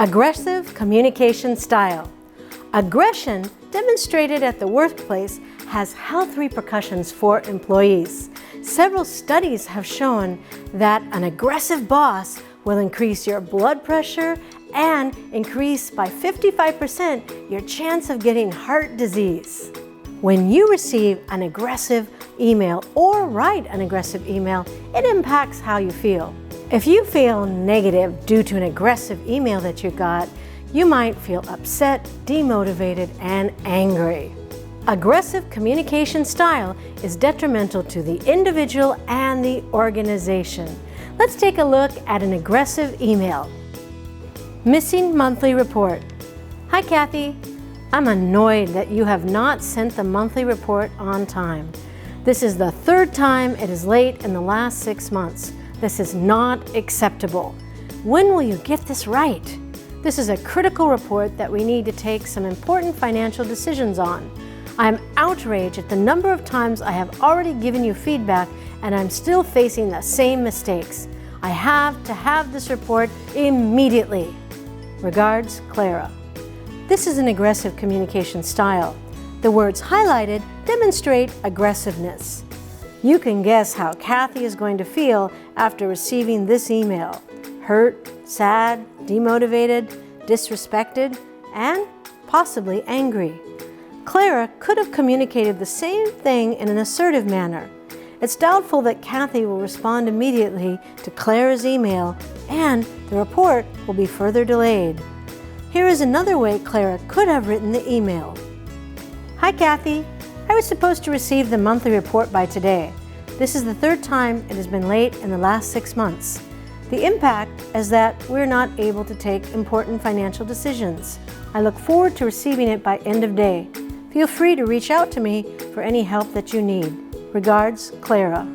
Aggressive communication style. Aggression demonstrated at the workplace has health repercussions for employees. Several studies have shown that an aggressive boss will increase your blood pressure and increase by 55% your chance of getting heart disease. When you receive an aggressive email or write an aggressive email, it impacts how you feel. If you feel negative due to an aggressive email that you got, you might feel upset, demotivated, and angry. Aggressive communication style is detrimental to the individual and the organization. Let's take a look at an aggressive email. Missing monthly report. Hi Kathy, I'm annoyed that you have not sent the monthly report on time. This is the third time it is late in the last 6 months. This is not acceptable. When will you get this right? This is a critical report that we need to take some important financial decisions on. I'm outraged at the number of times I have already given you feedback and I'm still facing the same mistakes. I have to have this report immediately. Regards, Clara. This is an aggressive communication style. The words highlighted demonstrate aggressiveness. You can guess how Kathy is going to feel after receiving this email. Hurt, sad, demotivated, disrespected, and possibly angry. Clara could have communicated the same thing in an assertive manner. It's doubtful that Kathy will respond immediately to Clara's email, and the report will be further delayed. Here is another way Clara could have written the email. Hi Kathy, I was supposed to receive the monthly report by today. This is the third time it has been late in the last 6 months. The impact is that we're not able to take important financial decisions. I look forward to receiving it by end of day. Feel free to reach out to me for any help that you need. Regards, Clara.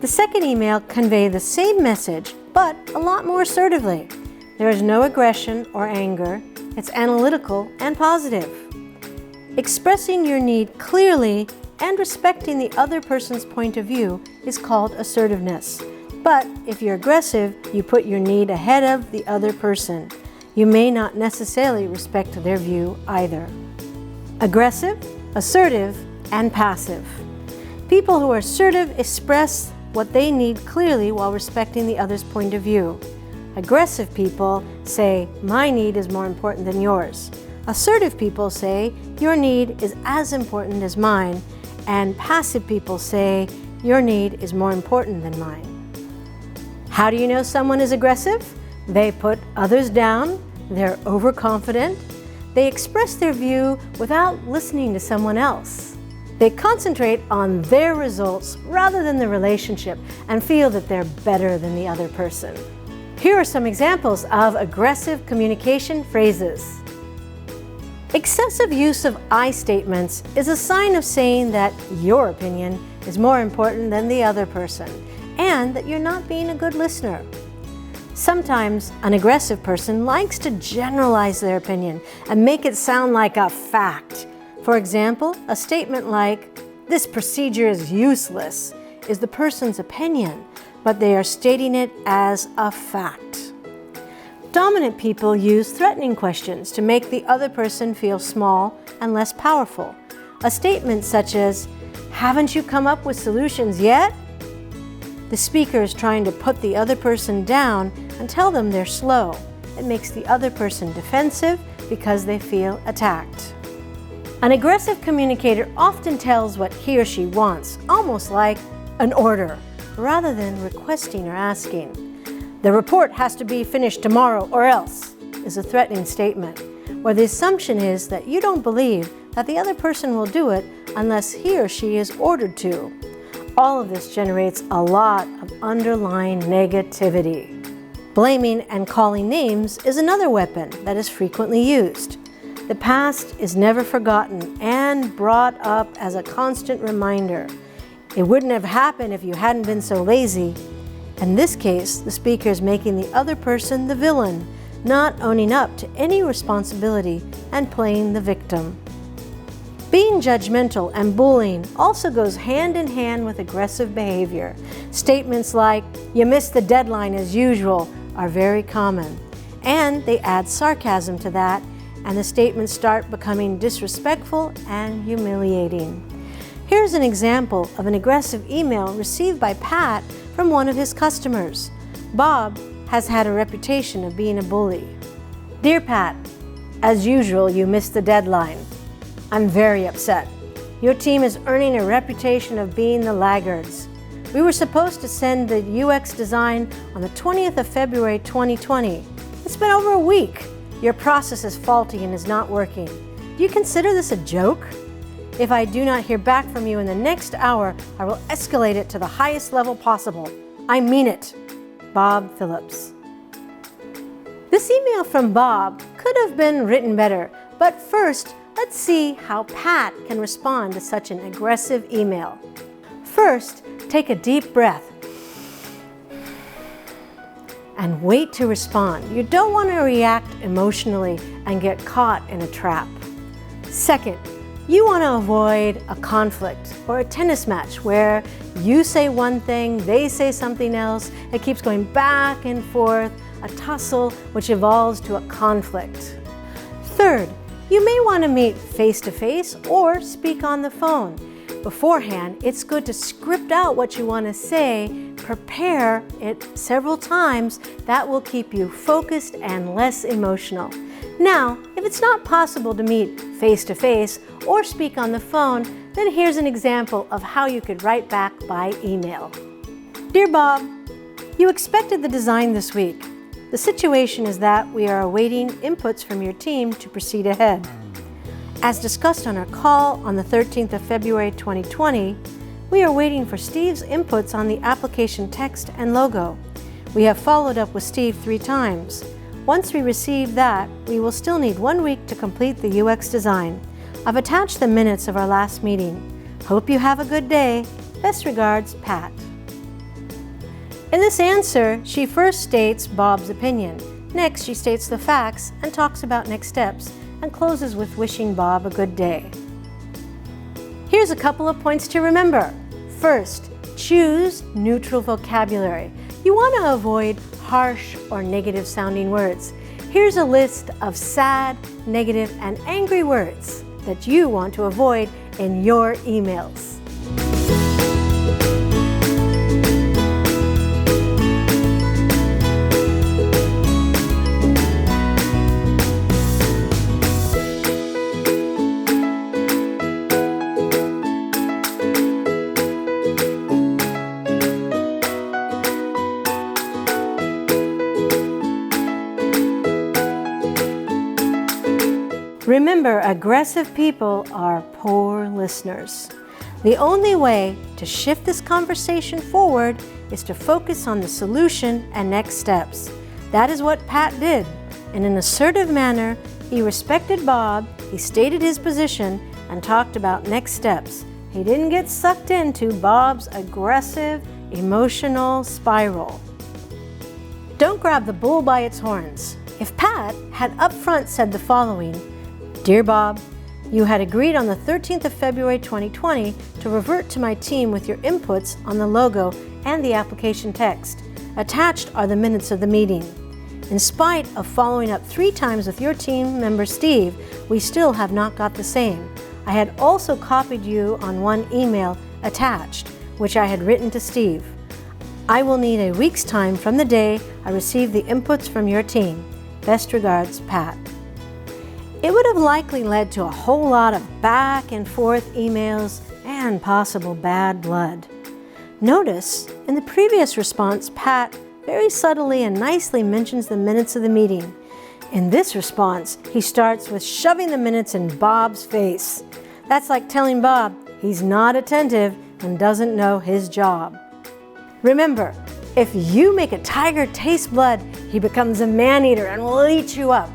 The second email conveys the same message, but a lot more assertively. There is no aggression or anger. It's analytical and positive. Expressing your need clearly and respecting the other person's point of view is called assertiveness. But if you're aggressive, you put your need ahead of the other person. You may not necessarily respect their view either. Aggressive, assertive, and passive. People who are assertive express what they need clearly while respecting the other's point of view. Aggressive people say, my need is more important than yours. Assertive people say, your need is as important as mine. And passive people say, your need is more important than mine. How do you know someone is aggressive? They put others down, they're overconfident, they express their view without listening to someone else. They concentrate on their results rather than the relationship and feel that they're better than the other person. Here are some examples of aggressive communication phrases. Excessive use of I statements is a sign of saying that your opinion is more important than the other person and that you're not being a good listener. Sometimes an aggressive person likes to generalize their opinion and make it sound like a fact. For example, a statement like, "This procedure is useless," is the person's opinion, but they are stating it as a fact. Dominant people use threatening questions to make the other person feel small and less powerful. A statement such as, "Haven't you come up with solutions yet?" The speaker is trying to put the other person down and tell them they're slow. It makes the other person defensive because they feel attacked. An aggressive communicator often tells what he or she wants, almost like an order, rather than requesting or asking. "The report has to be finished tomorrow or else," is a threatening statement, where the assumption is that you don't believe that the other person will do it unless he or she is ordered to. All of this generates a lot of underlying negativity. Blaming and calling names is another weapon that is frequently used. The past is never forgotten and brought up as a constant reminder. "It wouldn't have happened if you hadn't been so lazy." In this case, the speaker is making the other person the villain, not owning up to any responsibility and playing the victim. Being judgmental and bullying also goes hand in hand with aggressive behavior. Statements like, "You missed the deadline as usual," are very common. and they add sarcasm to that, and the statements start becoming disrespectful and humiliating. Here's an example of an aggressive email received by Pat from one of his customers. Bob has had a reputation of being a bully. Dear Pat, as usual, you missed the deadline. I'm very upset. Your team is earning a reputation of being the laggards. We were supposed to send the UX design on the 20th of February 2020. It's been over a week. Your process is faulty and is not working. Do you consider this a joke? If I do not hear back from you in the next hour, I will escalate it to the highest level possible. I mean it. Bob Phillips. This email from Bob could have been written better, but first, let's see how Pat can respond to such an aggressive email. First, take a deep breath and wait to respond. You don't want to react emotionally and get caught in a trap. Second, you want to avoid a conflict or a tennis match where you say one thing, they say something else. It keeps going back and forth, a tussle which evolves to a conflict. Third, you may want to meet face-to-face or speak on the phone. Beforehand, it's good to script out what you want to say, prepare it several times. That will keep you focused and less emotional. Now, if it's not possible to meet face-to-face or speak on the phone, then here's an example of how you could write back by email. Dear Bob, you expected the design this week. The situation is that we are awaiting inputs from your team to proceed ahead. As discussed on our call on the 13th of February 2020, we are waiting for Steve's inputs on the application text and logo. We have followed up with Steve 3 times. Once we receive that, we will still need 1 week to complete the UX design. I've attached the minutes of our last meeting. Hope you have a good day. Best regards, Pat. In this answer, she first states Bob's opinion. Next, she states the facts and talks about next steps, and closes with wishing Bob a good day. Here's a couple of points to remember. First, choose neutral vocabulary. You want to avoid harsh or negative sounding words. Here's a list of sad, negative, and angry words that you want to avoid in your emails. Remember, aggressive people are poor listeners. The only way to shift this conversation forward is to focus on the solution and next steps. That is what Pat did. In an assertive manner, he respected Bob, he stated his position, and talked about next steps. He didn't get sucked into Bob's aggressive, emotional spiral. Don't grab the bull by its horns. If Pat had upfront said the following, Dear Bob, you had agreed on the 13th of February 2020 to revert to my team with your inputs on the logo and the application text. Attached are the minutes of the meeting. In spite of following up 3 times with your team member Steve, we still have not got the same. I had also copied you on one email attached, which I had written to Steve. I will need a week's time from the day I receive the inputs from your team. Best regards, Pat. It would have likely led to a whole lot of back and forth emails and possible bad blood. Notice, in the previous response, Pat very subtly and nicely mentions the minutes of the meeting. In this response, he starts with shoving the minutes in Bob's face. That's like telling Bob he's not attentive and doesn't know his job. Remember, if you make a tiger taste blood, he becomes a man-eater and will eat you up.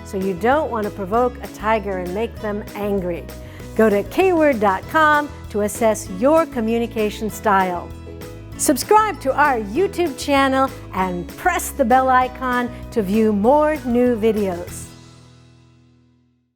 So you don't want to provoke a tiger and make them angry. Go to kWurd.com to assess your communication style. Subscribe to our YouTube channel and press the bell icon to view more new videos.